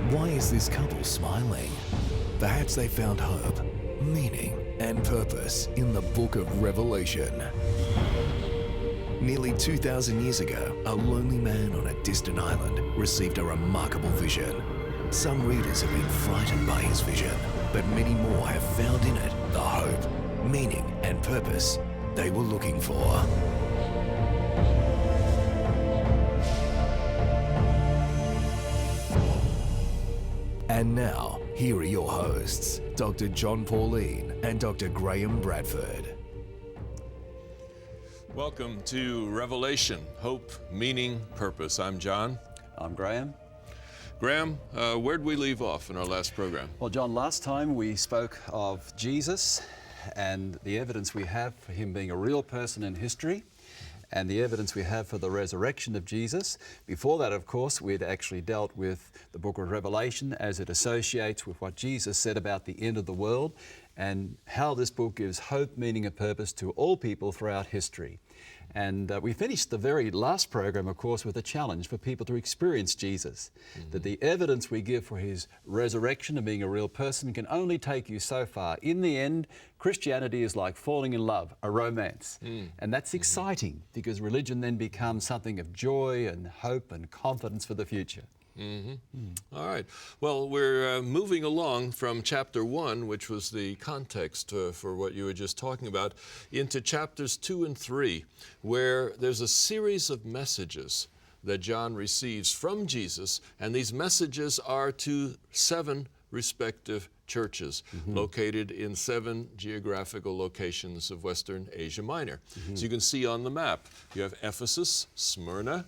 Why is this couple smiling? Perhaps they found hope, meaning, and purpose in the book of Revelation. Nearly 2,000 years ago, a lonely man on a distant island received a remarkable vision. Some readers have been frightened by his vision, but many more have found in it the hope, meaning, and purpose they were looking for. And now, here are your hosts, Dr. John Pauline and Dr. Graham Bradford. Welcome to Revelation, Hope, Meaning, Purpose. I'm John. I'm Graham. Graham, where'd we leave off in our last program? Well, John, last time we spoke of Jesus and the evidence we have for him being a real person in history and the evidence we have for the resurrection of Jesus. Before that, of course, we'd actually dealt with the book of Revelation as it associates with what Jesus said about the end of the world and how this book gives hope, meaning, and purpose to all people throughout history. And we finished the very last program, of course, with a challenge for people to experience Jesus. That the evidence we give for his resurrection and being a real person can only take you so far. In the end, Christianity is like falling in love, a romance. And that's exciting because religion then becomes something of joy and hope and confidence for the future. All right. Well, we're moving along from chapter 1, which was the context for what you were just talking about, into chapters 2 and 3, where there's a series of messages that John receives from Jesus, and these messages are to 7 respective churches located in 7 geographical locations of Western Asia Minor. So you can see on the map, you have Ephesus, Smyrna,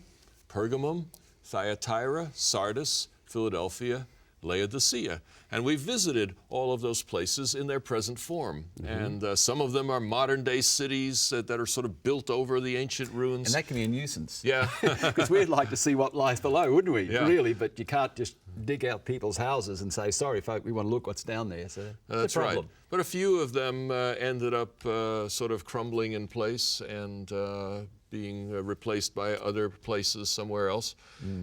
Pergamum, Thyatira, Sardis, Philadelphia, Laodicea. And we've visited all of those places in their present form. And some of them are modern-day cities that are sort of built over the ancient ruins. And that can be a nuisance. Yeah. Because we'd like to see what lies below, wouldn't we? Yeah. Really, but you can't just dig out people's houses and say, sorry, folk, we want to look what's down there. So That's right. But a few of them ended up sort of crumbling in place and being replaced by other places somewhere else.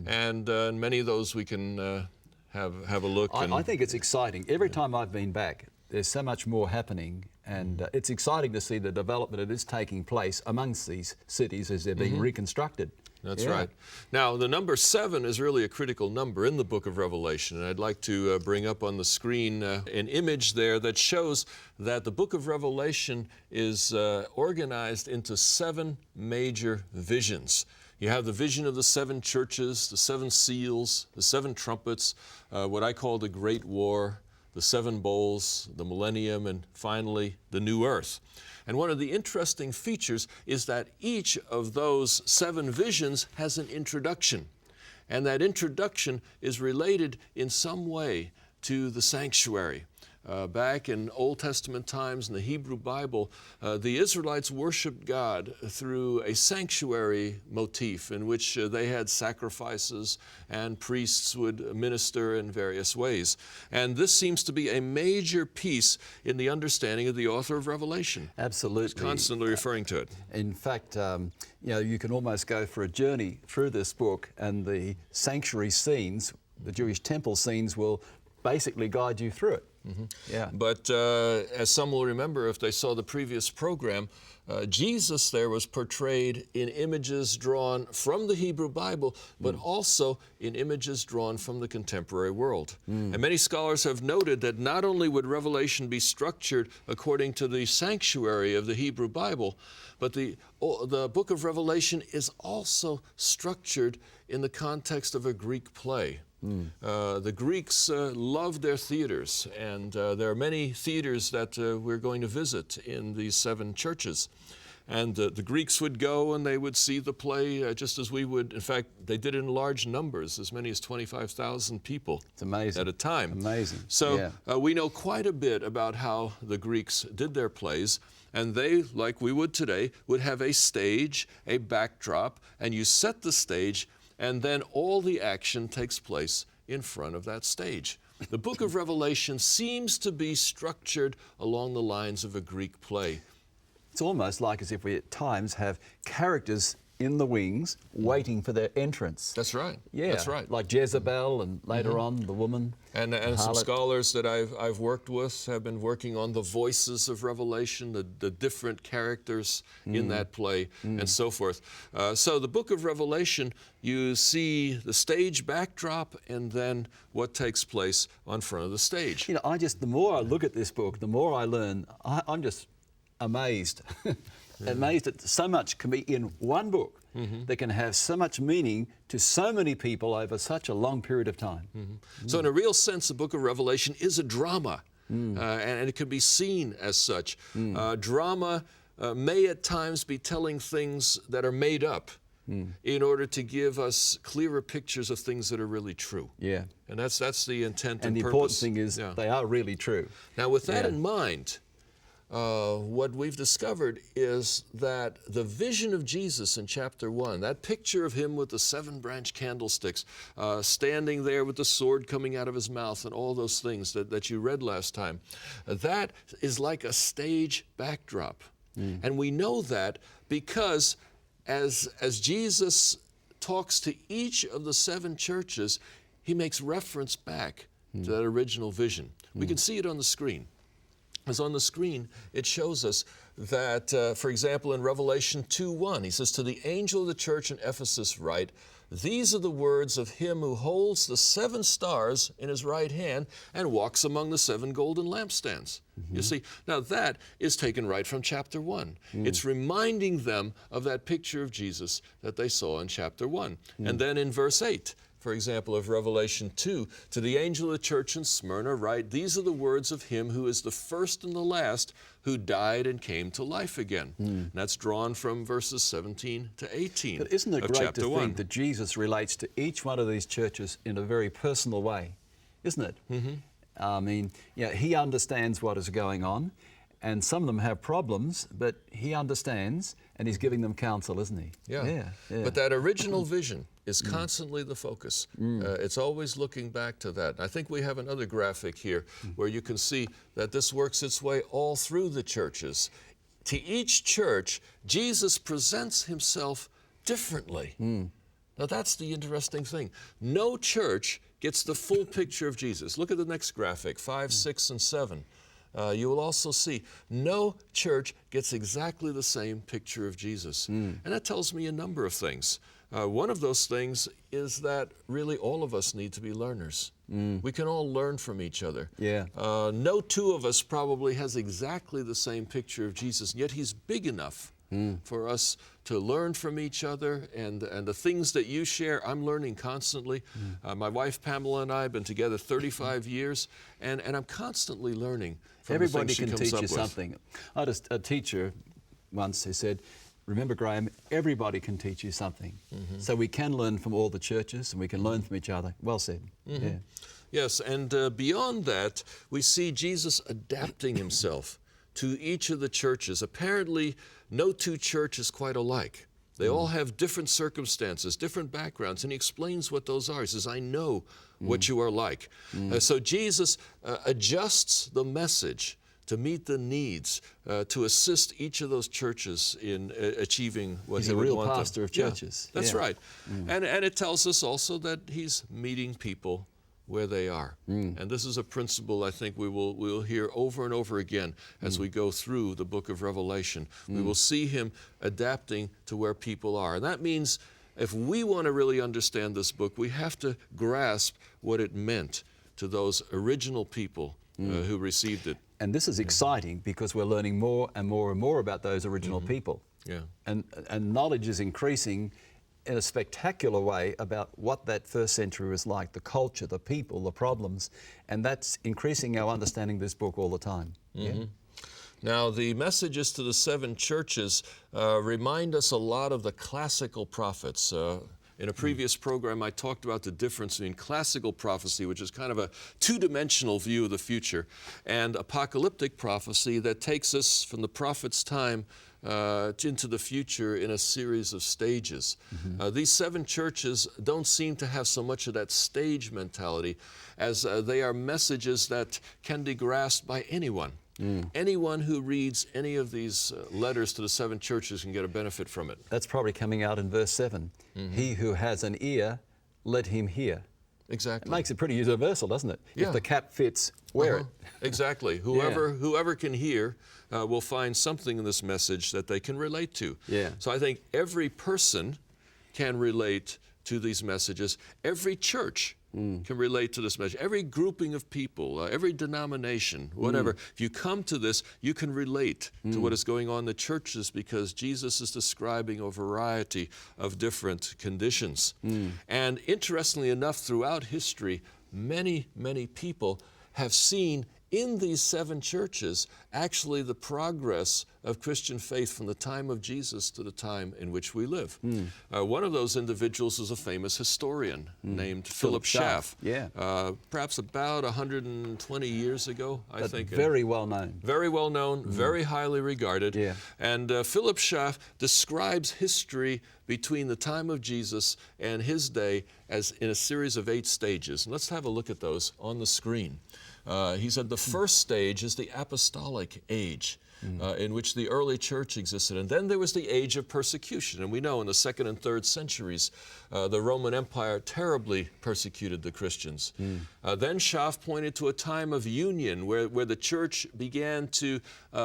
And many of those we can have a look. I think it's exciting. Every time I've been back, there's so much more happening, and it's exciting to see the development that is taking place amongst these cities as they're being reconstructed. That's right. Now, the number 7 is really a critical number in the book of Revelation, and I'd like to bring up on the screen an image there that shows that the book of Revelation is organized into 7 major visions. You have the vision of the 7 churches, the 7 seals, the 7 trumpets, what I call the Great War, the 7 bowls, the millennium, and finally the new earth. And one of the interesting features is that each of those 7 visions has an introduction. And that introduction is related in some way to the sanctuary. Back in Old Testament times in the Hebrew Bible, the Israelites worshiped God through a sanctuary motif in which they had sacrifices and priests would minister in various ways. And this seems to be a major piece in the understanding of the author of Revelation. Absolutely. He's constantly referring to it. In fact, you can almost go for a journey through this book, and the sanctuary scenes, the Jewish temple scenes, will basically guide you through it. Yeah. But as some will remember if they saw the previous program, Jesus there was portrayed in images drawn from the Hebrew Bible, but also in images drawn from the contemporary world. And many scholars have noted that not only would Revelation be structured according to the sanctuary of the Hebrew Bible, but the book of Revelation is also structured in the context of a Greek play. The Greeks loved their theaters, and there are many theaters that we're going to visit in these 7 churches. And the Greeks would go and they would see the play just as we would. In fact, they did it in large numbers, as many as 25,000 people at a time. Amazing. So we know quite a bit about how the Greeks did their plays. And they, like we would today, would have a stage, a backdrop, and you set the stage, and then all the action takes place in front of that stage. The book of Revelation seems to be structured along the lines of a Greek play. It's almost like as if we at times have characters in the wings, waiting for their entrance. That's right. Yeah, That's right. like Jezebel and later on the woman. And some scholars that I've worked with have been working on the voices of Revelation, the different characters in that play, and so forth. So the book of Revelation, you see the stage backdrop and then what takes place on front of the stage. You know, the more I look at this book, the more I learn. I'm just amazed. Amazed that so much can be in one book that can have so much meaning to so many people over such a long period of time. So in a real sense, the book of Revelation is a drama, and it can be seen as such. Drama may at times be telling things that are made up in order to give us clearer pictures of things that are really true. Yeah. And that's the intent And and the purpose. important thing is they are really true. Now with that in mind, what we've discovered is that the vision of Jesus in chapter 1, that picture of him with the 7 branch candlesticks, standing there with the sword coming out of his mouth and all those things that you read last time, that is like a stage backdrop. And we know that because as Jesus talks to each of the 7 churches, he makes reference back to that original vision. We can see it on the screen. As on the screen, it shows us that, for example, in Revelation 2:1, he says, "To the angel of the church in Ephesus write, these are the words of him who holds the 7 stars in his right hand and walks among the 7 golden lampstands." You see, now that is taken right from chapter 1. It's reminding them of that picture of Jesus that they saw in chapter 1. And then in verse 8, for example, of Revelation 2, "To the angel of the church in Smyrna write, these are the words of him who is the first and the last, who died and came to life again." And that's drawn from verses 17 to 18 But isn't it of great chapter to 1. think that Jesus relates to each one of these churches in a very personal way, isn't it? I mean, he understands what is going on, and some of them have problems, but he understands, and he's giving them counsel, isn't he? Yeah. But that original vision is constantly the focus. It's always looking back to that. I think we have another graphic here where you can see that this works its way all through the churches. To each church, Jesus presents himself differently. Now that's the interesting thing. No church gets the full picture of Jesus. Look at the next graphic, 5, 6, and 7. You will also see no church gets exactly the same picture of Jesus. And that tells me a number of things. One of those things is that really all of us need to be learners. We can all learn from each other. No 2 of us probably has exactly the same picture of Jesus, yet he's big enough for us to learn from each other, and the things that you share, I'm learning constantly. My wife Pamela and I have been together 35 years, and I'm constantly learning from Everybody the things she can comes teach up you with. something. I had a teacher once who said, "Remember, Graham, everybody can teach you something." So we can learn from all the churches, and we can learn from each other. Well said. Yes, and beyond that, we see Jesus adapting himself to each of the churches. Apparently, no 2 churches quite alike. They all have different circumstances, different backgrounds, and he explains what those are. He says, "I know what you are like." So Jesus adjusts the message to meet the needs, to assist each of those churches in achieving what He's he a would real want them. pastor of churches. That's right. And it tells us also that he's meeting people where they are. And this is a principle I think we will hear over and over again as we go through the book of Revelation. We will see him adapting to where people are. And that means if we want to really understand this book, we have to grasp what it meant to those original people who received it. And this is exciting because we're learning more and more and more about those original people. And knowledge is increasing in a spectacular way about what that first century was like, the culture, the people, the problems, and that's increasing our understanding of this book all the time. Now, the messages to the 7 churches remind us a lot of the classical prophets. In a previous program, I talked about the difference between classical prophecy, which is kind of a 2-dimensional view of the future, and apocalyptic prophecy that takes us from the prophet's time into the future in a series of stages. These 7 churches don't seem to have so much of that stage mentality as they are messages that can be grasped by anyone. Anyone who reads any of these letters to the 7 churches can get a benefit from it. That's probably coming out in verse 7. He who has an ear, let him hear. Exactly. It makes it pretty universal, doesn't it? Yeah. If the cap fits, wear it. Exactly. Whoever can hear will find something in this message that they can relate to. Yeah. So I think every person can relate to these messages. Every church can relate to this message. Every grouping of people, every denomination, whatever. If you come to this, you can relate to what is going on in the churches, because Jesus is describing a variety of different conditions. And interestingly enough, throughout history, many people have seen in these 7 churches actually the progress of Christian faith from the time of Jesus to the time in which we live. One of those individuals is a famous historian named Philip Schaff. Yeah. Perhaps about 120 years ago, I think. Very well known. Very well known, very highly regarded. Yeah. And Philip Schaff describes history between the time of Jesus and his day as in a series of 8 stages. And let's have a look at those on the screen. He said the first stage is the apostolic age, in which the early church existed. And then there was the age of persecution. And we know in the 2nd and 3rd centuries, the Roman Empire terribly persecuted the Christians. Then Schaff pointed to a time of union where the church began to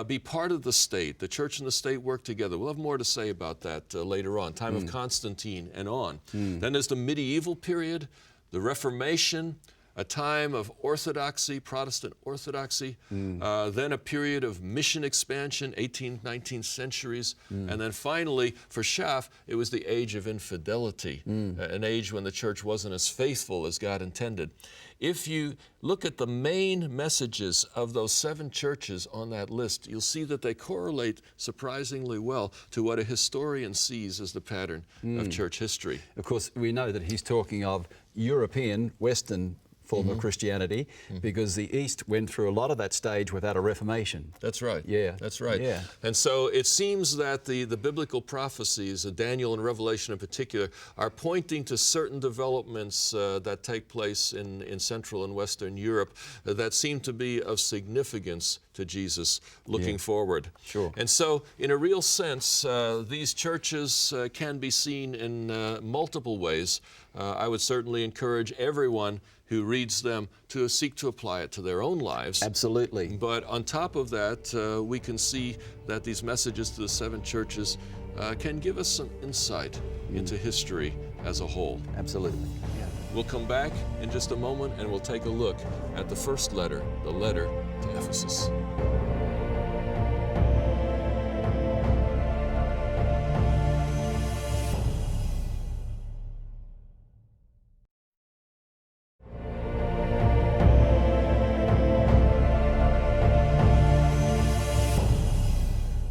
be part of the state. The church and the state worked together. We'll have more to say about that later on, time of Constantine and on. Then there's the medieval period, the Reformation, a time of orthodoxy, Protestant orthodoxy, then a period of mission expansion, 18th, 19th centuries, and then finally, for Schaff, it was the age of infidelity, an age when the church wasn't as faithful as God intended. If you look at the main messages of those 7 churches on that list, you'll see that they correlate surprisingly well to what a historian sees as the pattern of church history. Of course, we know that he's talking of European, Western form of Christianity, because the East went through a lot of that stage without a Reformation. That's right. Yeah. That's right. Yeah. And so it seems that the biblical prophecies, Daniel and Revelation in particular, are pointing to certain developments that take place in Central and Western Europe that seem to be of significance to Jesus looking forward. Sure. And so in a real sense, these churches can be seen in multiple ways. I would certainly encourage everyone who reads them to seek to apply it to their own lives. Absolutely. But on top of that, we can see that these messages to the 7 churches can give us some insight into history as a whole. Absolutely. Yeah. We'll come back in just a moment and we'll take a look at the first letter, the letter to Ephesus.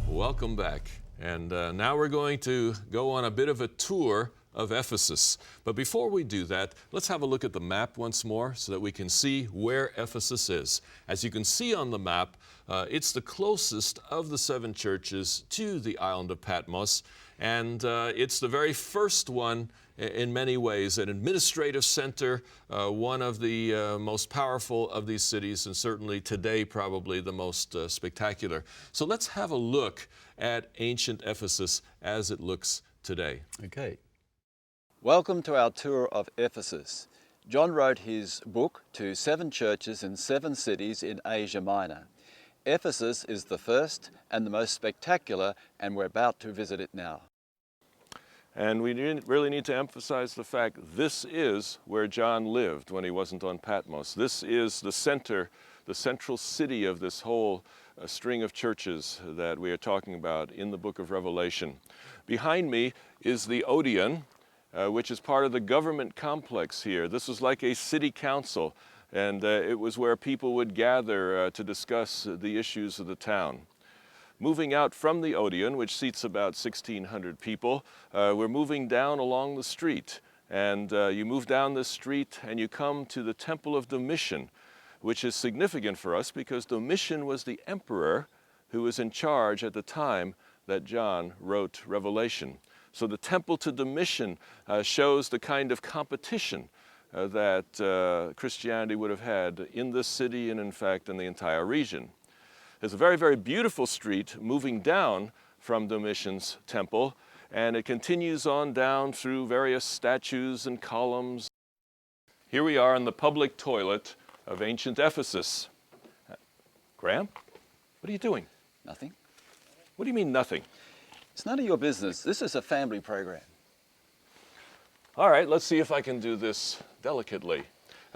Welcome back. And now we're going to go on a bit of a tour of Ephesus. But before we do that, let's have a look at the map once more so that we can see where Ephesus is. As you can see on the map, it's the closest of the 7 churches to the island of Patmos, and it's the very first one in many ways, an administrative center, one of the most powerful of these cities, and certainly today probably the most spectacular. So let's have a look at ancient Ephesus as it looks today. Okay. Welcome to our tour of Ephesus. John wrote his book to 7 churches in 7 cities in Asia Minor. Ephesus is the first and the most spectacular, and we're about to visit it now. And we really need to emphasize the fact this is where John lived when he wasn't on Patmos. This is the center, the central city of this whole string of churches that we are talking about in the book of Revelation. Behind me is the Odeon, which is part of the government complex here. This was like a city council, and it was where people would gather to discuss the issues of the town. Moving out from the Odeon, which seats about 1,600 people, we're moving down along the street. And you move down this street and you come to the Temple of Domitian, which is significant for us because Domitian was the emperor who was in charge at the time that John wrote Revelation. So the temple to Domitian shows the kind of competition that Christianity would have had in this city and in fact in the entire region. is a very, very beautiful street moving down from Domitian's temple, and it continues on down through various statues and columns. Here we are in the public toilet of ancient Ephesus. Graham, what are you doing? Nothing. What do you mean nothing? It's none of your business. This is a family program. All right, let's see if I can do this delicately.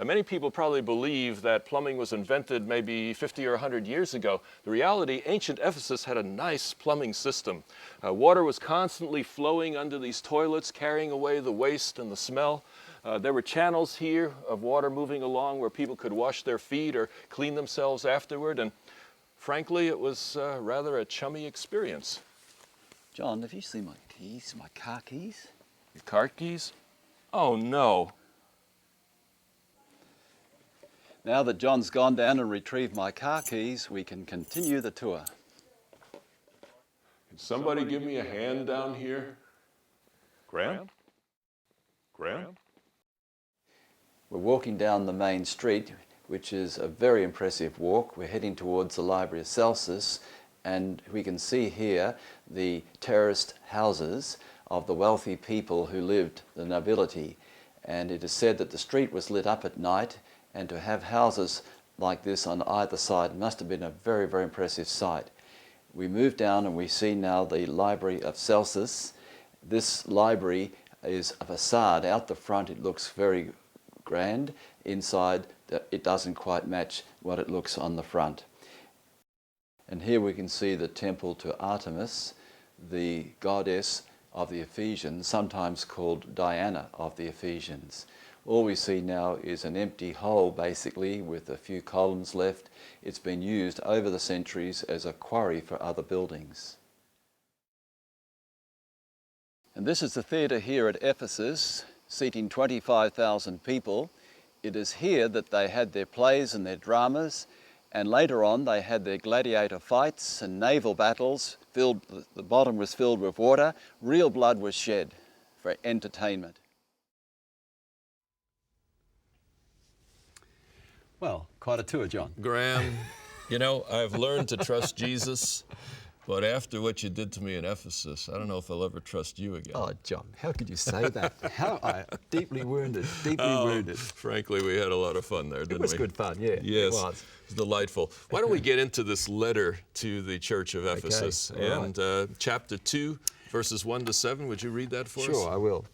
Many people probably believe that plumbing was invented maybe 50 or 100 years ago. The reality, ancient Ephesus had a nice plumbing system. Water was constantly flowing under these toilets, carrying away the waste and the smell. There were channels here of water moving along where people could wash their feet or clean themselves afterward, and frankly, it was rather a chummy experience. John, have you seen my keys, my car keys? Your car keys? Oh no. Now that John's gone down and retrieved my car keys, we can continue the tour. Can somebody give me a hand down here? Graham? Graham? We're walking down the main street, which is a very impressive walk. We're heading towards the Library of Celsus, and we can see here the terraced houses of the wealthy people who lived, the nobility. And it is said that the street was lit up at night, and to have houses like this on either side must have been a very, very impressive sight. We move down and we see now the Library of Celsus. This library is a facade. Out the front it looks very grand. Inside it doesn't quite match what it looks on the front. And here we can see the temple to Artemis, the goddess of the Ephesians, sometimes called Diana of the Ephesians. All we see now is an empty hole, basically, with a few columns left. It's been used over the centuries as a quarry for other buildings. And this is the theatre here at Ephesus, seating 25,000 people. It is here that they had their plays and their dramas, and later on they had their gladiator fights and naval battles. The bottom was filled with water. Real blood was shed for entertainment. Well, quite a tour, John. Graham, you know, I've learned to trust Jesus, but after what you did to me in Ephesus, I don't know if I'll ever trust you again. Oh, John, how could you say that? How deeply wounded, deeply wounded. Frankly, we had a lot of fun there, didn't we? It was good fun, yeah. Yes, it was. It's delightful. Why don't we get into this letter to the church of Ephesus? Okay, and chapter 2, verses 1 to 7. Would you read that for us? Sure, I will.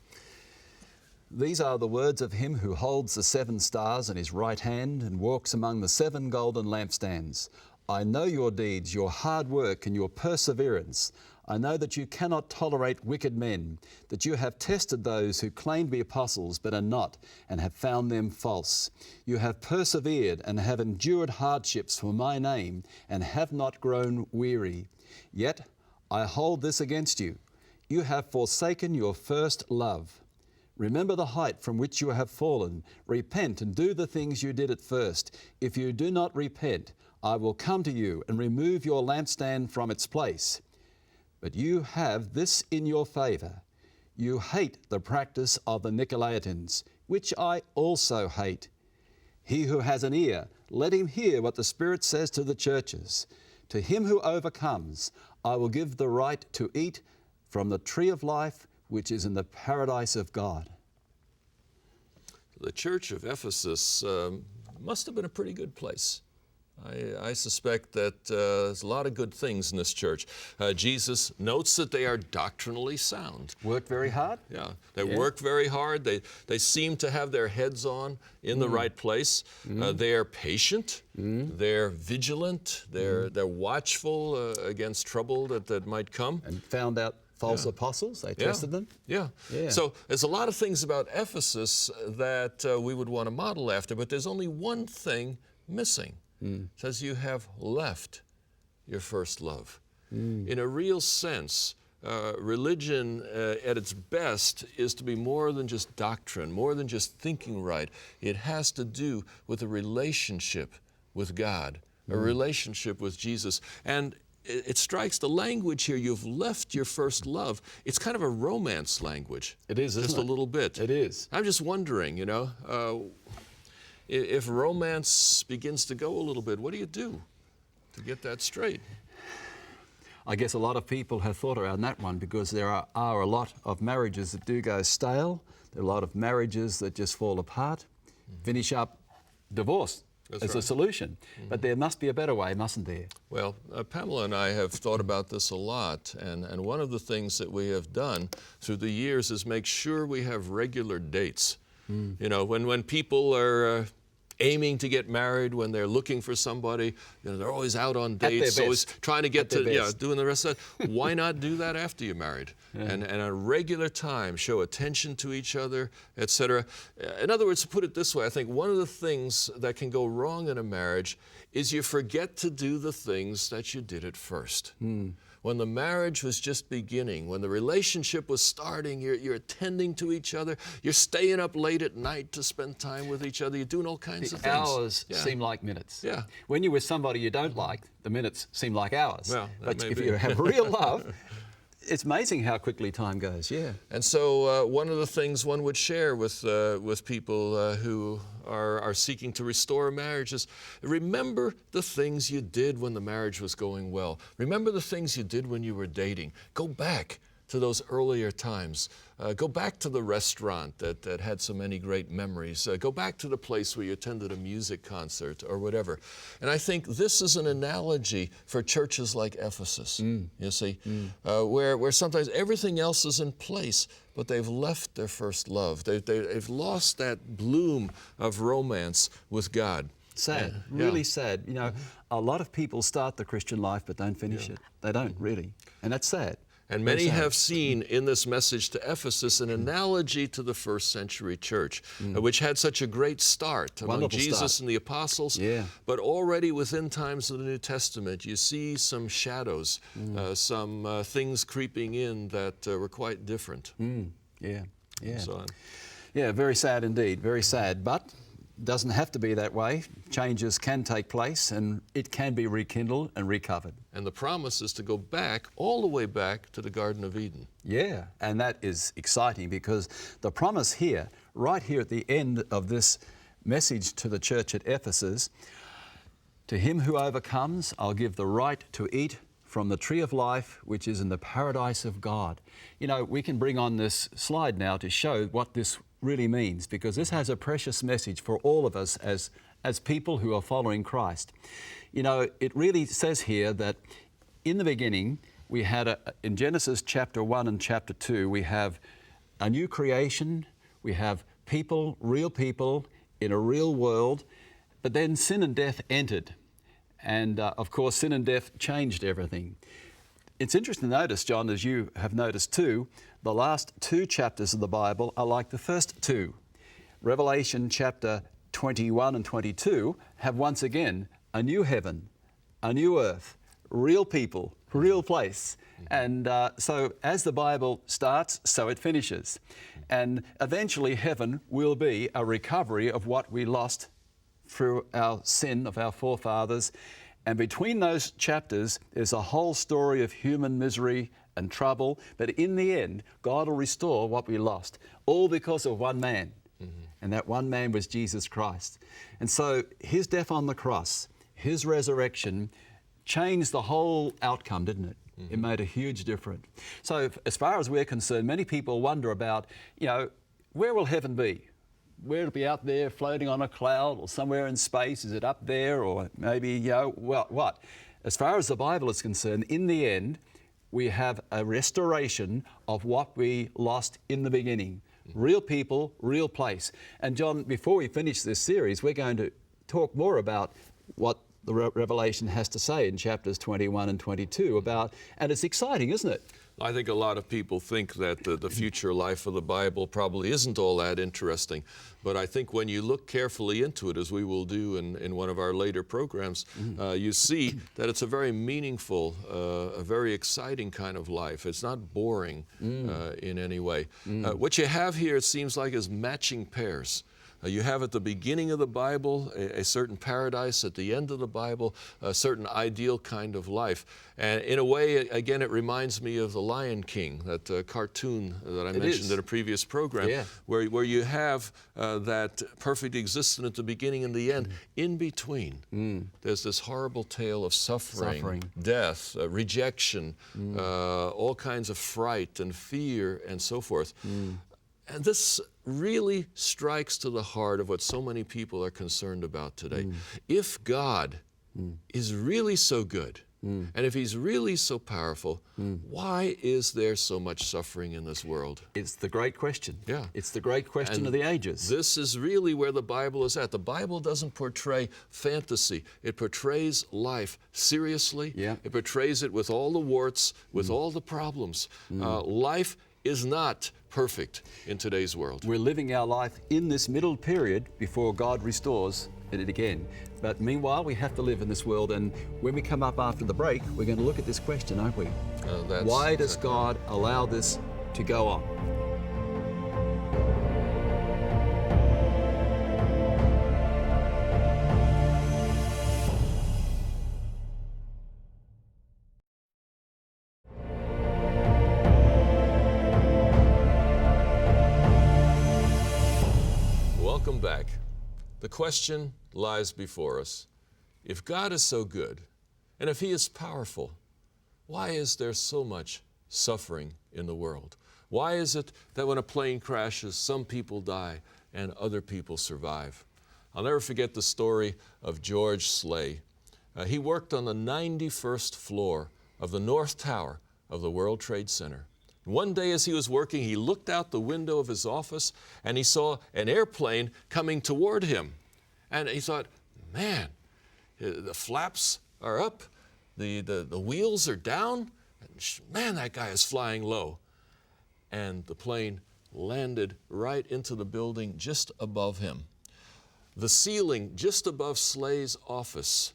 These are the words of him who holds the 7 stars in his right hand and walks among the 7 golden lampstands. I know your deeds, your hard work and your perseverance. I know that you cannot tolerate wicked men, that you have tested those who claim to be apostles but are not, and have found them false. You have persevered and have endured hardships for my name and have not grown weary. Yet I hold this against you. You have forsaken your first love. Remember the height from which you have fallen. Repent and do the things you did at first. If you do not repent, I will come to you and remove your lampstand from its place. But you have this in your favor. You hate the practice of the Nicolaitans, which I also hate. He who has an ear, let him hear what the Spirit says to the churches. To him who overcomes, I will give the right to eat from the tree of life, which is in the paradise of God. The church of Ephesus must have been a pretty good place. I suspect that there's a lot of good things in this church. Jesus notes that they are doctrinally sound. Work very hard? Yeah, they work very hard. They seem to have their heads on in the right place. They are patient. They're vigilant. They're watchful against trouble that might come. And found out false apostles, they tested them? Yeah. So there's a lot of things about Ephesus that we would want to model after, but there's only one thing missing. It says you have left your first love. In a real sense, religion at its best is to be more than just doctrine, more than just thinking right. It has to do with a relationship with God, a relationship with Jesus. And it strikes the language here, you've left your first love. It's kind of a romance language. It is, isn't it? Just a little bit. It is. I'm just wondering, you know, if romance begins to go a little bit, what do you do? to get that straight. I guess a lot of people have thought around that one, because there are a lot of marriages that do go stale. There are a lot of marriages that just fall apart, finish up divorce as a solution. But there must be a better way, mustn't there? Well, Pamela and I have thought about this a lot, and one of the things that we have done through the years is make sure we have regular dates. You know, when people are aiming to get married, when they're looking for somebody, you know, they're always out on dates, always trying to get to, doing the rest of that. Why not do that after you're married? And a regular time, show attention to each other, etc. In other words, to put it this way, I think one of the things that can go wrong in a marriage is you forget to do the things that you did at first. When the marriage was just beginning, when the relationship was starting, you're attending to each other, you're staying up late at night to spend time with each other, you're doing all kinds of things. Hours seem like minutes. Yeah. When you're with somebody you don't like, the minutes seem like hours. Well, but if you have real love, it's amazing how quickly time goes, And so one of the things one would share with people who are seeking to restore a marriage is, remember the things you did when the marriage was going well. Remember the things you did when you were dating. Go back to those earlier times. Go back to the restaurant that had so many great memories. Go back to the place where you attended a music concert or whatever. And I think this is an analogy for churches like Ephesus, you see, where sometimes everything else is in place, but they've left their first love. They've lost that bloom of romance with God. Sad, really sad. You know, a lot of people start the Christian life but don't finish it. They don't, really. And that's sad. And many have seen in this message to Ephesus an analogy to the first century church, which had such a great start among Jesus and the apostles. But already within times of the New Testament, you see some shadows, some things creeping in that were quite different. And so on. Yeah, very sad indeed, very sad. But doesn't have to be that way. Changes can take place and it can be rekindled and recovered. And the promise is to go back, all the way back to the Garden of Eden. Yeah, and that is exciting, because the promise here, right here at the end of this message to the church at Ephesus, to him who overcomes, I'll give the right to eat from the tree of life, which is in the paradise of God. You know, we can bring on this slide now to show what this really means, because this has a precious message for all of us as people who are following Christ. You know, it really says here that in the beginning, we had, in Genesis chapter 1 and chapter 2, we have a new creation, we have people, real people in a real world, but then sin and death entered. And of course, sin and death changed everything. It's interesting to notice, John, as you have noticed too, the last two chapters of the Bible are like the first two. Revelation chapter 21 and 22 have once again a new heaven, a new earth, real people, real place. And so as the Bible starts, so it finishes. And eventually heaven will be a recovery of what we lost through our sin of our forefathers. And between those chapters is a whole story of human misery and trouble. But in the end, God will restore what we lost, all because of one man. And that one man was Jesus Christ. And so his death on the cross, his resurrection, changed the whole outcome, didn't it? It made a huge difference. So as far as we're concerned, many people wonder about, you know, where will heaven be? Will it be out there floating on a cloud or somewhere in space? Is it up there, or maybe, you know, well, what? As far as the Bible is concerned, in the end, we have a restoration of what we lost in the beginning. Real people, real place. And John, before we finish this series, we're going to talk more about what the Revelation has to say in chapters 21 and 22 about, and it's exciting, isn't it? I think a lot of people think that the future life of the Bible probably isn't all that interesting. But I think when you look carefully into it, as we will do in one of our later programs, you see that it's a very meaningful, a very exciting kind of life. It's not boring in any way. What you have here, it seems like, is matching pairs. You have at the beginning of the Bible a certain paradise, at the end of the Bible a certain ideal kind of life. And in a way, again, it reminds me of The Lion King, that cartoon that I mentioned in a previous program, where you have that perfect existence at the beginning and the end. In between, there's this horrible tale of suffering. Death, rejection, all kinds of fright and fear and so forth. And this really strikes to the heart of what so many people are concerned about today. If God is really so good, and if He's really so powerful, why is there so much suffering in this world? It's the great question. Yeah. It's the great question of the ages. This is really where the Bible is at. The Bible doesn't portray fantasy. It portrays life seriously. It portrays it with all the warts, with all the problems. Life is not perfect in today's world. We're living our life in this middle period before God restores it again. But meanwhile, we have to live in this world, and when we come up after the break, we're going to look at this question, aren't we? Why does God allow this to go on? Welcome back. The question lies before us. If God is so good, and if He is powerful, why is there so much suffering in the world? Why is it that when a plane crashes, some people die and other people survive? I'll never forget the story of George Slay. He worked on the 91st floor of the North Tower of the World Trade Center. One day as he was working, he looked out the window of his office and he saw an airplane coming toward him. And he thought, man, the flaps are up, the wheels are down, and man, that guy is flying low. And the plane landed right into the building just above him. The ceiling just above Slay's office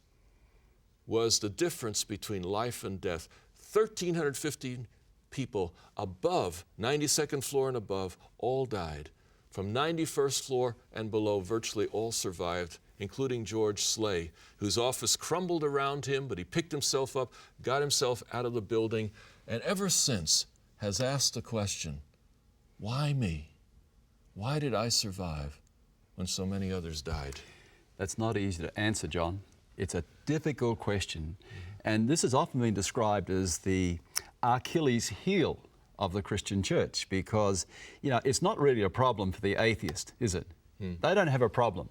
was the difference between life and death. 1,350 people above, 92nd floor and above, all died. From 91st floor and below, virtually all survived, including George Slay, whose office crumbled around him, but he picked himself up, got himself out of the building, and ever since has asked the question, why me? Why did I survive when so many others died? That's not easy to answer, John. It's a difficult question. And this has often been described as the Achilles heel of the Christian church because, it's not really a problem for the atheist, is it? They don't have a problem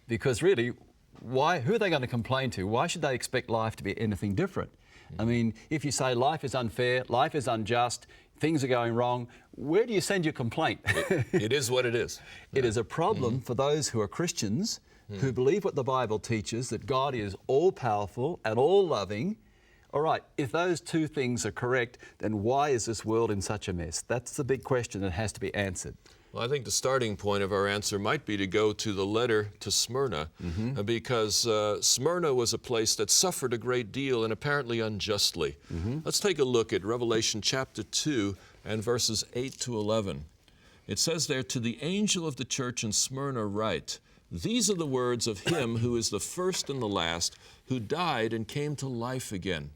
because really, who are they going to complain to? Why should they expect life to be anything different? I mean, if you say life is unfair, life is unjust, things are going wrong, where do you send your complaint? It is what it is. It is a problem for those who are Christians, who believe what the Bible teaches, that God is all-powerful and all-loving. All right, if those two things are correct, then why is this world in such a mess? That's the big question that has to be answered. Well, I think the starting point of our answer might be to go to the letter to Smyrna, because Smyrna was a place that suffered a great deal and apparently unjustly. Let's take a look at Revelation chapter 2 and verses 8 to 11. It says there, "To the angel of the church in Smyrna write, these are the words of him who is the first and the last, who died and came to life again.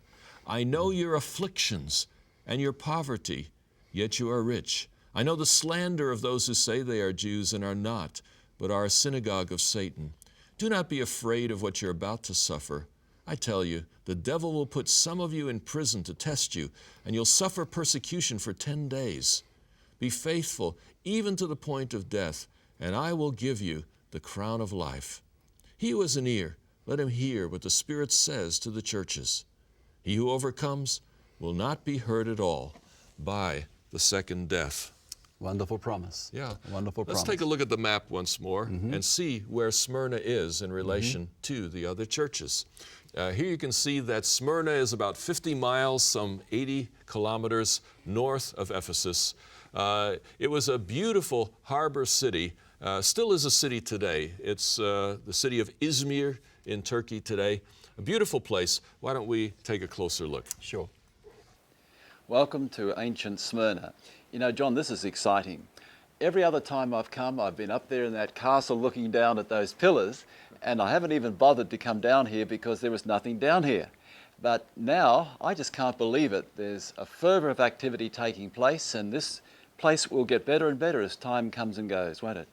I know your afflictions and your poverty, yet you are rich. I know the slander of those who say they are Jews and are not, but are a synagogue of Satan. Do not be afraid of what you're about to suffer. I tell you, the devil will put some of you in prison to test you, and you'll suffer persecution for 10 days. Be faithful even to the point of death, and I will give you the crown of life. He who has an ear, let him hear what the Spirit says to the churches. He who overcomes will not be hurt at all by the second death." Wonderful promise. Yeah. Wonderful promise. Let's take a look at the map once more and see where Smyrna is in relation to the other churches. Here you can see that Smyrna is about 50 miles, some 80 kilometers north of Ephesus. It was a beautiful harbor city, still is a city today. It's the city of Izmir in Turkey today. A beautiful place. Why don't we take a closer look? Sure. Welcome to ancient Smyrna. John, this is exciting. every other time I've come, I've been up there in that castle looking down at those pillars, and I haven't even bothered to come down here because there was nothing down here. But now, I just can't believe it. There's a fervour of activity taking place, and this place will get better and better as time comes and goes, won't it?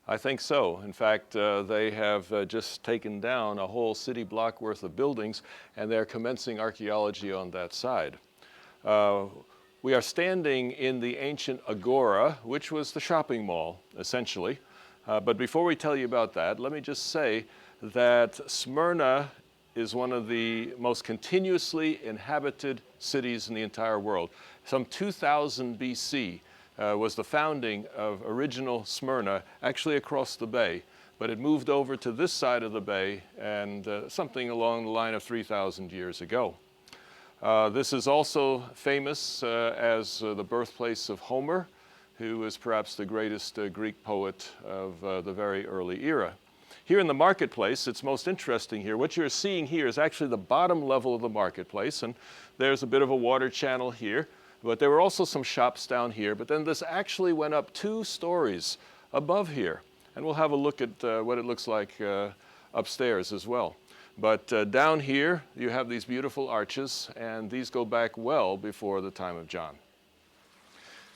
I think so. In fact, they have just taken down a whole city block worth of buildings, and they're commencing archaeology on that side. We are standing in the ancient agora, which was the shopping mall, essentially. But before we tell you about that, let me just say that Smyrna is one of the most continuously inhabited cities in the entire world. Some 2000 BC was the founding of original Smyrna, actually across the bay, but it moved over to this side of the bay and something along the line of 3,000 years ago. This is also famous as the birthplace of Homer, who is perhaps the greatest Greek poet of the very early era. Here in the marketplace, it's most interesting here. What you're seeing here is actually the bottom level of the marketplace, and there's a bit of a water channel here. But there were also some shops down here, but then this actually went up 2 stories above here. And we'll have a look at what it looks like upstairs as well. But down here, you have these beautiful arches, and these go back well before the time of John.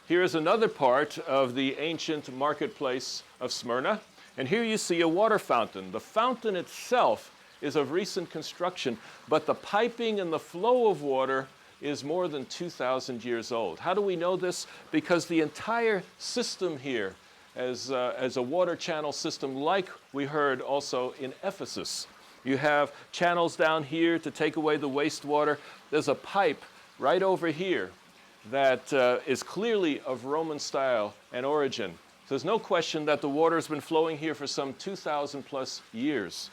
Here is another part of the ancient marketplace of Smyrna. And here you see a water fountain. The fountain itself is of recent construction, but the piping and the flow of water is more than 2,000 years old. How do we know this? Because the entire system here as a water channel system, like we heard also in Ephesus. You have channels down here to take away the wastewater. There's a pipe right over here that is clearly of Roman style and origin. So there's no question that the water has been flowing here for some 2,000 plus years.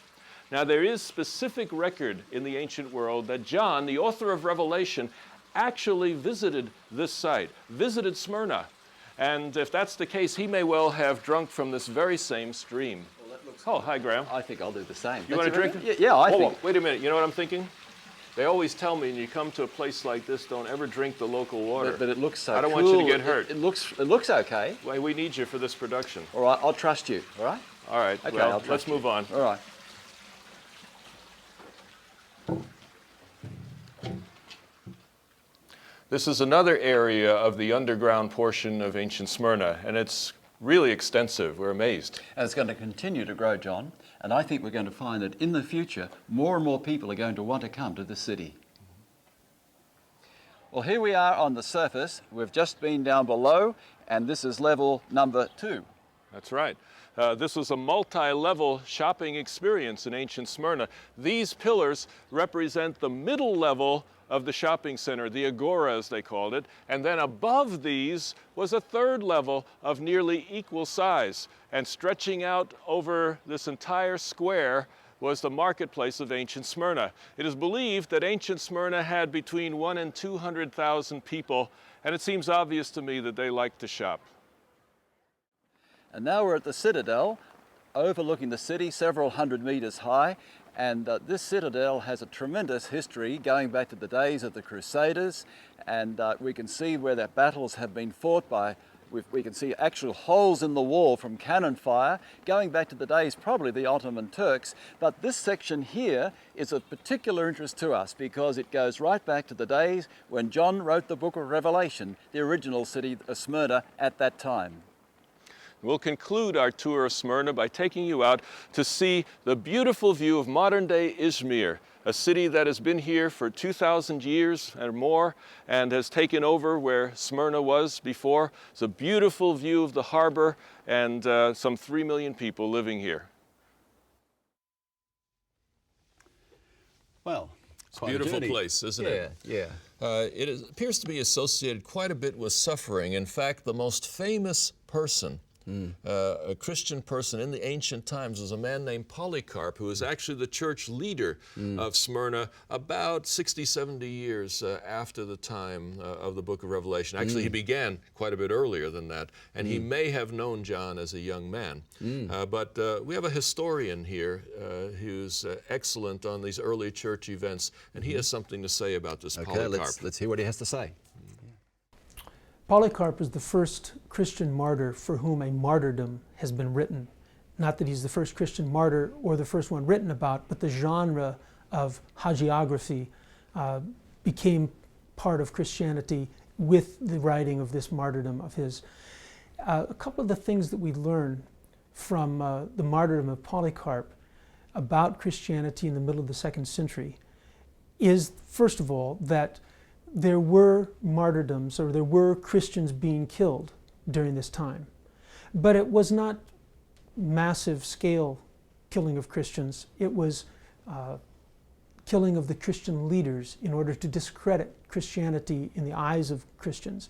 Now, there is specific record in the ancient world that John, the author of Revelation, actually visited this site, visited Smyrna. And if that's the case, he may well have drunk from this very same stream. Well, that looks Oh, hi, Graham. I think I'll do the same. You want to drink? Yeah, I think. Wait a minute. You know what I'm thinking? They always tell me when you come to a place like this, don't ever drink the local water. But it looks so I don't cool. want you to get hurt. It looks okay. Well, we need you for this production. All right, I'll trust you, all right? All right. Okay, well, I'll trust let's you. move on. All right. This is another area of the underground portion of ancient Smyrna, and it's really extensive. We're amazed. And it's going to continue to grow, John. And I think we're going to find that in the future, more and more people are going to want to come to the city. Well, here we are on the surface. We've just been down below, and this is level number 2. That's right. This was a multi-level shopping experience in ancient Smyrna. These pillars represent the middle level of the shopping center, the agora as they called it, and then above these was a third level of nearly equal size, and stretching out over this entire square was the marketplace of ancient Smyrna. It is believed that ancient Smyrna had between 100,000 and 200,000 people, and it seems obvious to me that they liked to shop. And now we're at the citadel, overlooking the city, several hundred meters high. And this citadel has a tremendous history going back to the days of the Crusaders. And we can see where their battles have been fought by, we can see actual holes in the wall from cannon fire, going back to the days probably the Ottoman Turks. But this section here is of particular interest to us because it goes right back to the days when John wrote the book of Revelation, the original city of Smyrna at that time. We'll conclude our tour of Smyrna by taking you out to see the beautiful view of modern-day Izmir, a city that has been here for 2,000 years or more and has taken over where Smyrna was before. It's a beautiful view of the harbor and some 3 million people living here. Well, it's a beautiful place, isn't it? Yeah. It appears to be associated quite a bit with suffering. In fact, the most famous person, a Christian person in the ancient times, was a man named Polycarp, who was actually the church leader of Smyrna about 60, 70 years after the time of the book of Revelation. Actually, he began quite a bit earlier than that, and he may have known John as a young man. But we have a historian here who's excellent on these early church events, and he has something to say about this Polycarp. Let's hear what he has to say. Polycarp is the first Christian martyr for whom a martyrdom has been written. Not that he's the first Christian martyr or the first one written about, but the genre of hagiography became part of Christianity with the writing of this martyrdom of his. A couple of the things that we learn from the martyrdom of Polycarp about Christianity in the middle of the 2nd century is, first of all, that there were martyrdoms, or there were Christians being killed during this time. But it was not massive scale killing of Christians. It was killing of the Christian leaders in order to discredit Christianity in the eyes of Christians.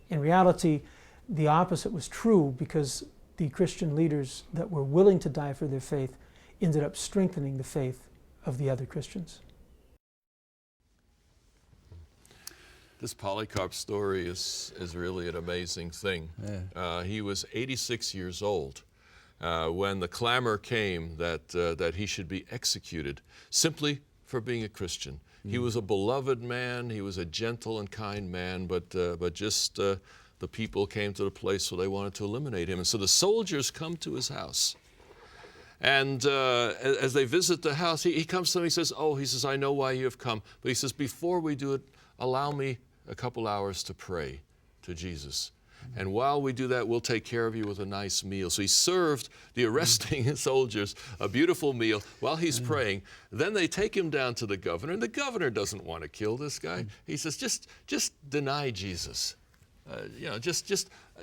In reality, the opposite was true, because the Christian leaders that were willing to die for their faith ended up strengthening the faith of the other Christians. This Polycarp story is really an amazing thing. Yeah. He was 86 years old when the clamor came that he should be executed simply for being a Christian. He was a beloved man, he was a gentle and kind man, but just the people came to the place where they wanted to eliminate him. And so the soldiers come to his house. And as they visit the house, he comes to them, he says, I know why you have come. But he says, before we do it, allow me a couple hours to pray to Jesus. And while we do that, we'll take care of you with a nice meal. So he served the arresting soldiers a beautiful meal while he's praying. Then they take him down to the governor, and the governor doesn't want to kill this guy. He says, just deny Jesus.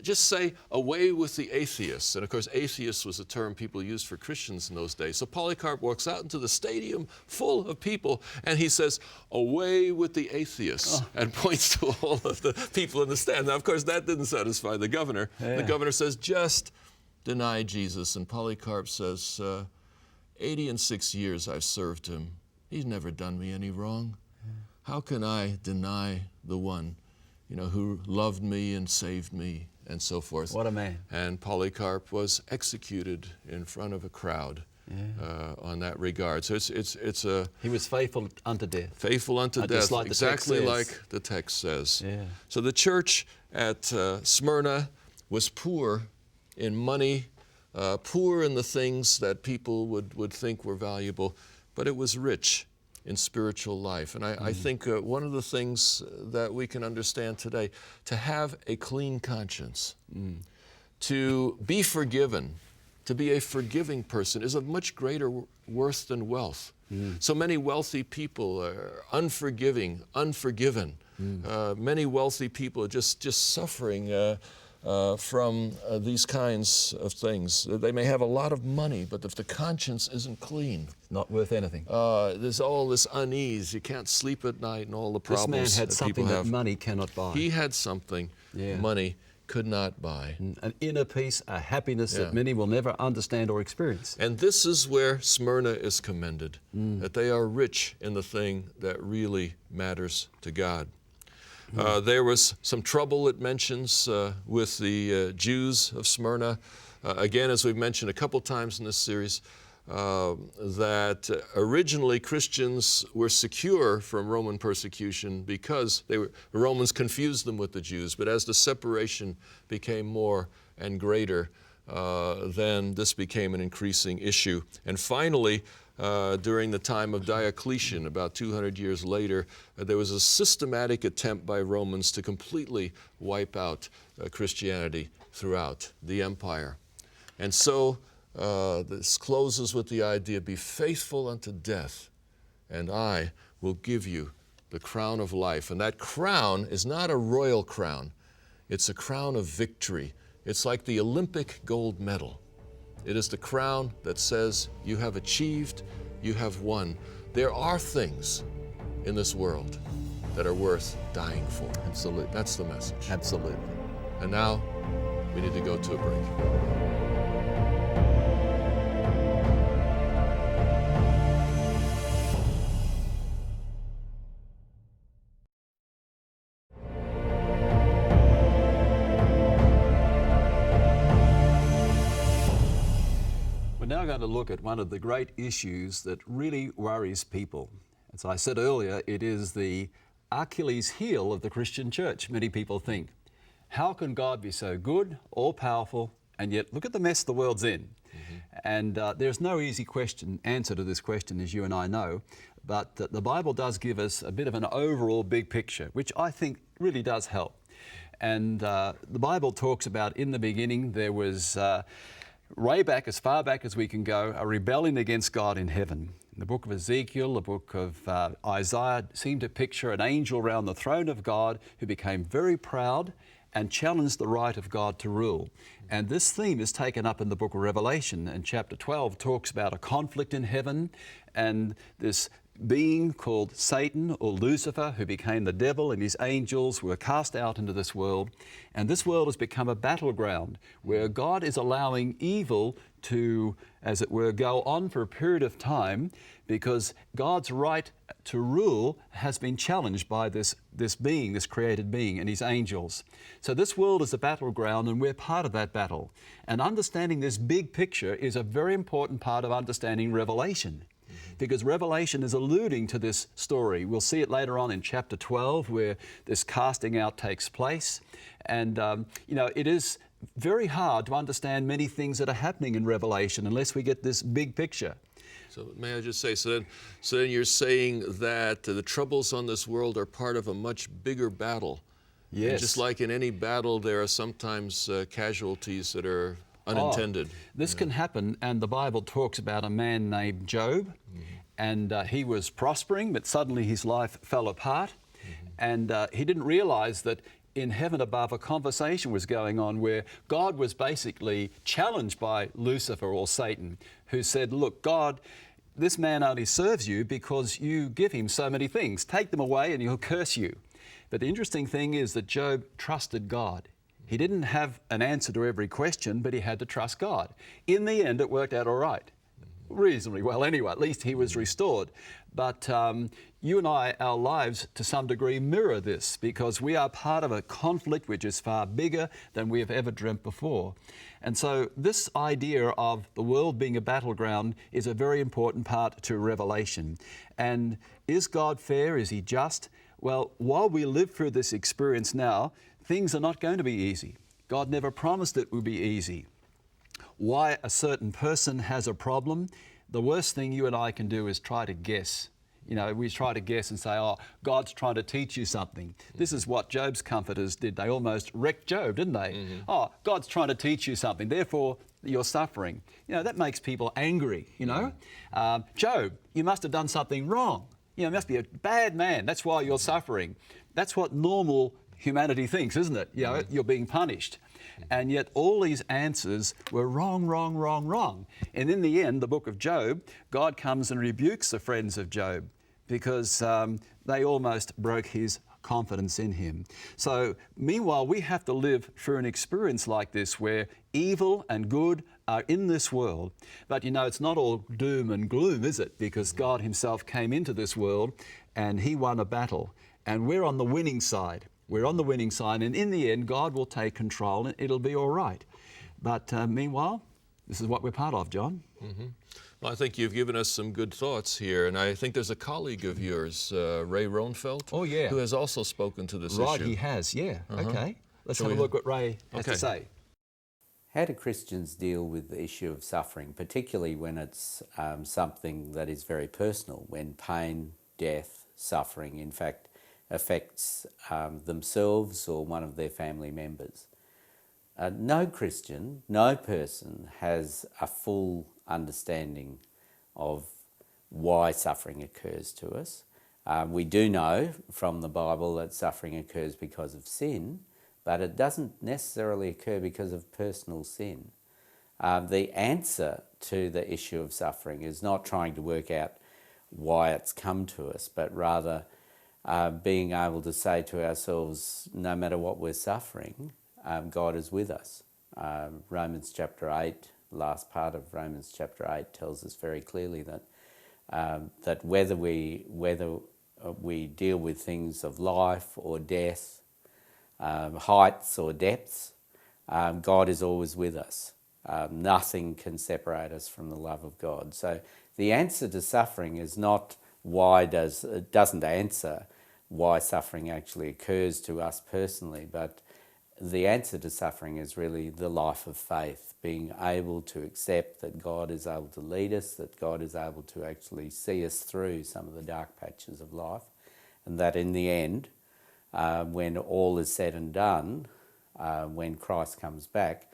Just say, away with the atheists. And of course, atheists was a term people used for Christians in those days. So Polycarp walks out into the stadium full of people, and he says, away with the atheists, and points to all of the people in the stand. Now, of course, that didn't satisfy the governor. Yeah. The governor says, just deny Jesus. And Polycarp says, 86 years I've served him. He's never done me any wrong. How can I deny the one who loved me and saved me, and so forth? What a man. And Polycarp was executed in front of a crowd on that regard. So it's a... He was faithful unto death. Faithful unto death, just like the text exactly says. like the text says. Yeah. So the church at Smyrna was poor in money, poor in the things that people would think were valuable, but it was rich in spiritual life. And I think one of the things that we can understand today, to have a clean conscience, to be forgiven, to be a forgiving person is of much greater worth than wealth. So many wealthy people are unforgiving, unforgiven. Many wealthy people are just suffering from these kinds of things. They may have a lot of money, but if the conscience isn't clean, It's not worth anything. there's all this unease. You can't sleep at night and all the problems This man had that something people that have. money cannot buy. He had something money could not buy. An inner peace, a happiness that many will never understand or experience. And this is where Smyrna is commended, that they are rich in the thing that really matters to God. There was some trouble, it mentions, with the Jews of Smyrna. Again, as we've mentioned a couple times in this series, that originally Christians were secure from Roman persecution because the Romans confused them with the Jews. But as the separation became more and greater, then this became an increasing issue. And finally, during the time of Diocletian, about 200 years later, there was a systematic attempt by Romans to completely wipe out Christianity throughout the empire. And so this closes with the idea, be faithful unto death, and I will give you the crown of life. And that crown is not a royal crown. It's a crown of victory. It's like the Olympic gold medal. It is the crown that says you have achieved, you have won. There are things in this world that are worth dying for. Absolutely. That's the message. Absolutely. And now we need to go to a break. We're now going to look at one of the great issues that really worries people. As I said earlier, it is the Achilles heel of the Christian church, many people think. how can God be so good, all-powerful, and yet look at the mess the world's in? And there's no easy answer to this question, as you and I know, but the Bible does give us a bit of an overall big picture, which I think really does help. And the Bible talks about, in the beginning, there was, way back, as far back as we can go, a rebellion against God in heaven. The book of Ezekiel, the book of Isaiah seem to picture an angel around the throne of God who became very proud and challenged the right of God to rule. And this theme is taken up in the book of Revelation, and chapter 12 talks about a conflict in heaven, and this being called Satan or Lucifer, who became the devil, and his angels were cast out into this world. And this world has become a battleground where God is allowing evil to, as it were, go on for a period of time, because God's right to rule has been challenged by this being, this created being, and his angels. So this world is a battleground, and we're part of that battle. And understanding this big picture is a very important part of understanding Revelation, because Revelation is alluding to this story. We'll see it later on in chapter 12, where this casting out takes place. And, it is very hard to understand many things that are happening in Revelation unless we get this big picture. So may I just say, so then you're saying that the troubles on this world are part of a much bigger battle. Yes. And just like in any battle, there are sometimes casualties that are unintended. This can happen, and the Bible talks about a man named Job, and he was prospering, but suddenly his life fell apart, and he didn't realize that in heaven above a conversation was going on where God was basically challenged by Lucifer or Satan, who said, look, God, this man only serves you because you give him so many things. Take them away and he'll curse you. But the interesting thing is that Job trusted God. He didn't have an answer to every question, but he had to trust God. In the end, it worked out all right. Reasonably well anyway, at least he was restored. But you and I, our lives to some degree mirror this, because we are part of a conflict which is far bigger than we have ever dreamt before. And so this idea of the world being a battleground is a very important part to Revelation. And is God fair? Is he just? Well, while we live through this experience now, things are not going to be easy. God never promised it would be easy. Why a certain person has a problem, the worst thing you and I can do is try to guess. We try to guess and say, oh, God's trying to teach you something. This is what Job's comforters did. They almost wrecked Job, didn't they? Oh, God's trying to teach you something, therefore you're suffering. That makes people angry, Job, you must have done something wrong. You must be a bad man. That's why you're suffering. That's what normal humanity thinks, isn't it? You're being punished. And yet all these answers were wrong, wrong, wrong, wrong. And in the end, the book of Job, God comes and rebukes the friends of Job because they almost broke his confidence in him. So meanwhile, we have to live through an experience like this where evil and good are in this world. But it's not all doom and gloom, is it? Because God himself came into this world and he won a battle. And we're on the winning side. We're on the winning side, and in the end, God will take control and it'll be all right. But meanwhile, this is what we're part of, John. Well, I think you've given us some good thoughts here, and I think there's a colleague of yours, Ray Ronfeld, who has also spoken to this issue. Right, he has, yeah. Okay. Let's have a look at what Ray has to say. How do Christians deal with the issue of suffering, particularly when it's something that is very personal, when pain, death, suffering, in fact, affects themselves or one of their family members? No Christian, no person has a full understanding of why suffering occurs to us. We do know from the Bible that suffering occurs because of sin, but it doesn't necessarily occur because of personal sin. The answer to the issue of suffering is not trying to work out why it's come to us, but rather being able to say to ourselves, no matter what we're suffering, God is with us. Romans chapter 8, last part of Romans chapter 8 tells us very clearly that whether we deal with things of life or death, heights or depths, God is always with us. Nothing can separate us from the love of God. So the answer to suffering is not it doesn't answer why suffering actually occurs to us personally, but the answer to suffering is really the life of faith, being able to accept that God is able to lead us, that God is able to actually see us through some of the dark patches of life, and that in the end, when all is said and done, when Christ comes back,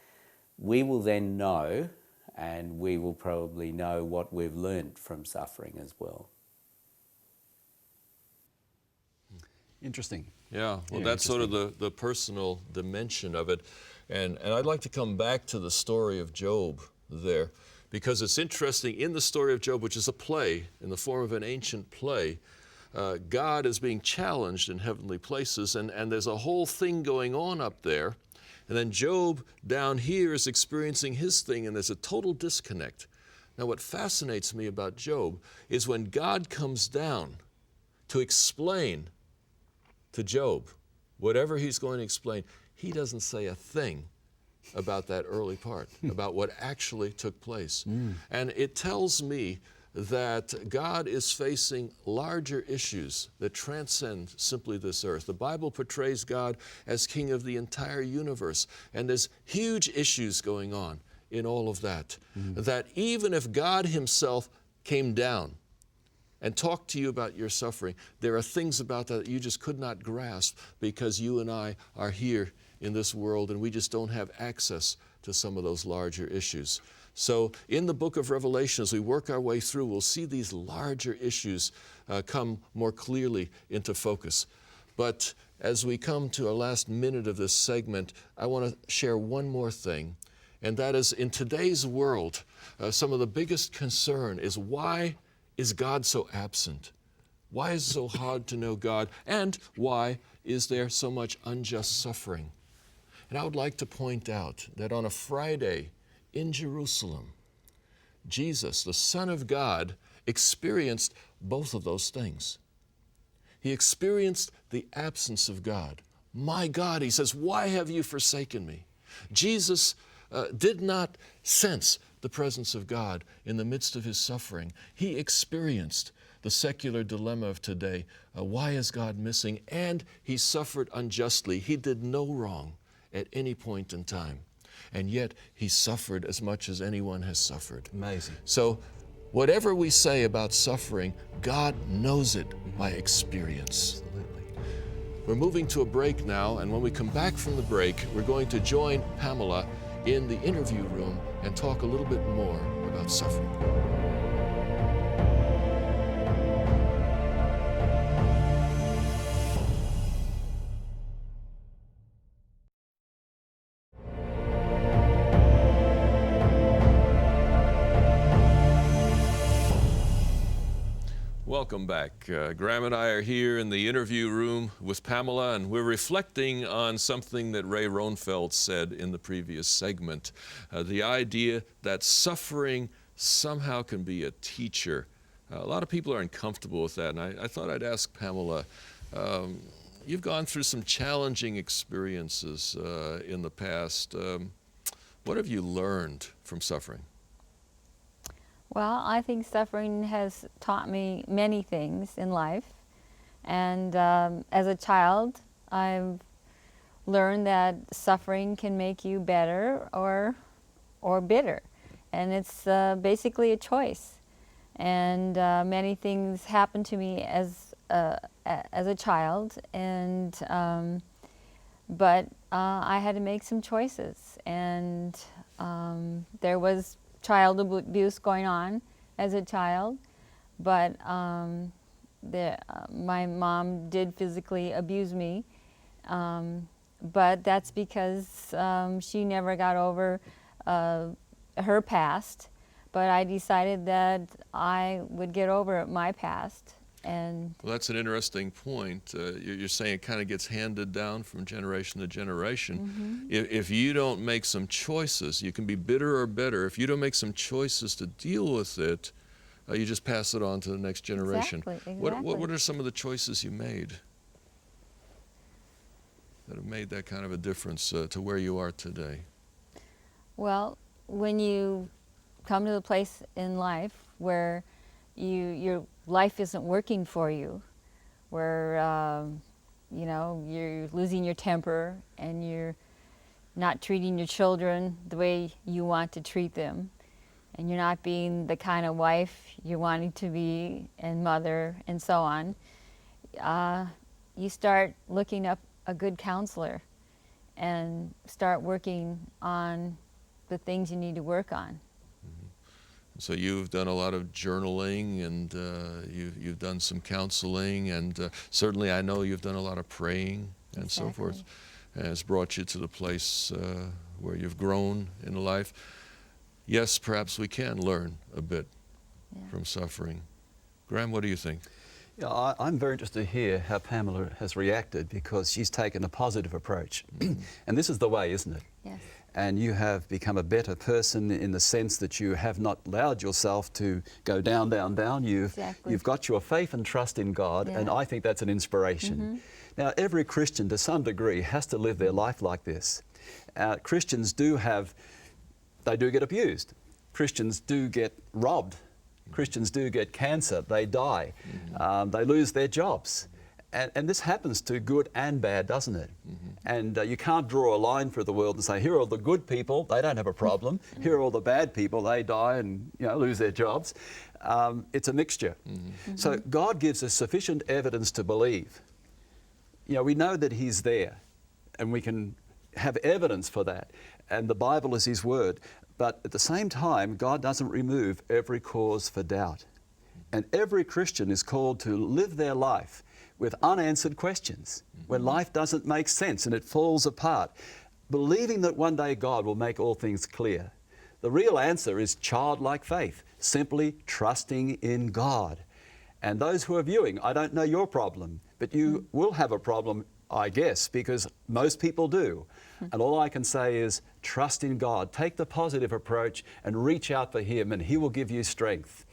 we will then know, and we will probably know what we've learnt from suffering as well. Interesting. Yeah, well, Yeah, that's sort of the personal dimension of it. And I'd like to come back to the story of Job there, because it's interesting in the story of Job, which is a play in the form of an ancient play. God is being challenged in heavenly places, and there's a whole thing going on up there. And then Job down here is experiencing his thing, and there's a total disconnect. Now, what fascinates me about Job is when God comes down to explain to Job whatever he's going to explain, he doesn't say a thing about that early part, about what actually took place. And it tells me that God is facing larger issues that transcend simply this earth. The Bible portrays God as king of the entire universe, and there's huge issues going on in all of that. That even if God himself came down and talked to you about your suffering, there are things about that you just could not grasp, because you and I are here in this world and we just don't have access to some of those larger issues. So in the book of Revelation, as we work our way through, we'll see these larger issues come more clearly into focus. But as we come to our last minute of this segment, I want to share one more thing, and that is, in today's world, some of the biggest concern is, why is God so absent? Why is it so hard to know God? And why is there so much unjust suffering? And I would like to point out that on a Friday in Jerusalem, Jesus, the Son of God, experienced both of those things. He experienced the absence of God. My God, he says, why have you forsaken me? Jesus did not sense the presence of God in the midst of his suffering. He experienced the secular dilemma of today. Why is God missing? And he suffered unjustly. He did no wrong at any point in time. And yet he suffered as much as anyone has suffered. Amazing. So whatever we say about suffering, God knows it by experience. Absolutely. We're moving to a break now, and when we come back from the break, we're going to join Pamela in the interview room and talk a little bit more about suffering. Welcome back. Graham and I are here in the interview room with Pamela, and we're reflecting on something that Ray Ronfeld said in the previous segment. The idea that suffering somehow can be a teacher. A lot of people are uncomfortable with that, and I thought I'd ask Pamela, you've gone through some challenging experiences in the past. What have you learned from suffering? Well, I think suffering has taught me many things in life. And as a child, I've learned that suffering can make you better or bitter. And it's basically a choice. And many things happened to me as a child, and but I had to make some choices. And there was child abuse going on as a child, but my mom did physically abuse me, but that's because she never got over her past, but I decided that I would get over my past. And well, that's an interesting point. You're saying it kind of gets handed down from generation to generation. If you don't make some choices, you can be bitter or better. If you don't make some choices to deal with it, you just pass it on to the next generation. Exactly. What are some of the choices you made that have made that kind of a difference to where you are today? Well, when you come to the place in life where your life isn't working for you, where you know, you're losing your temper and you're not treating your children the way you want to treat them, and you're not being the kind of wife you're wanting to be, and mother, and so on, you start looking up a good counselor and start working on the things you need to work on. So you've done a lot of journaling, and you've done some counseling, and certainly I know you've done a lot of praying and so forth. And it's brought you to the place where you've grown in life. Yes, perhaps we can learn a bit from suffering. Graham, what do you think? Yeah, I'm very interested to hear how Pamela has reacted, because she's taken a positive approach. And this is the way, isn't it? Yes. And you have become a better person in the sense that you have not allowed yourself to go down, down, down. You've got your faith and trust in God, and I think that's an inspiration. Now, every Christian, to some degree, has to live their life like this. Christians do get abused. Christians do get robbed. Christians do get cancer. They die. They lose their jobs. And this happens to good and bad, doesn't it? And you can't draw a line for the world and say, here are the good people, they don't have a problem. Here are all the bad people, they die and lose their jobs. It's a mixture. So God gives us sufficient evidence to believe. We know that He's there, and we can have evidence for that. And the Bible is His Word. But at the same time, God doesn't remove every cause for doubt. And every Christian is called to live their life with unanswered questions, when life doesn't make sense and it falls apart, believing that one day God will make all things clear. The real answer is childlike faith, simply trusting in God. And those who are viewing, I don't know your problem, but you will have a problem, I guess, because most people do. And all I can say is trust in God, take the positive approach and reach out for Him, and He will give you strength.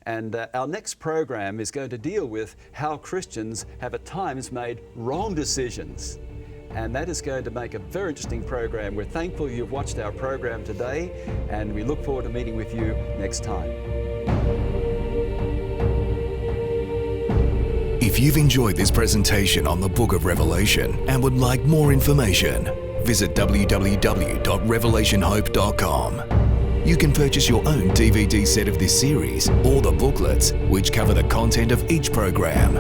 And our next program is going to deal with how Christians have at times made wrong decisions. And that is going to make a very interesting program. We're thankful you've watched our program today, and we look forward to meeting with you next time. If you've enjoyed this presentation on the Book of Revelation and would like more information, visit www.revelation.hope.meaning.purpose. You can purchase your own DVD set of this series or the booklets, which cover the content of each program.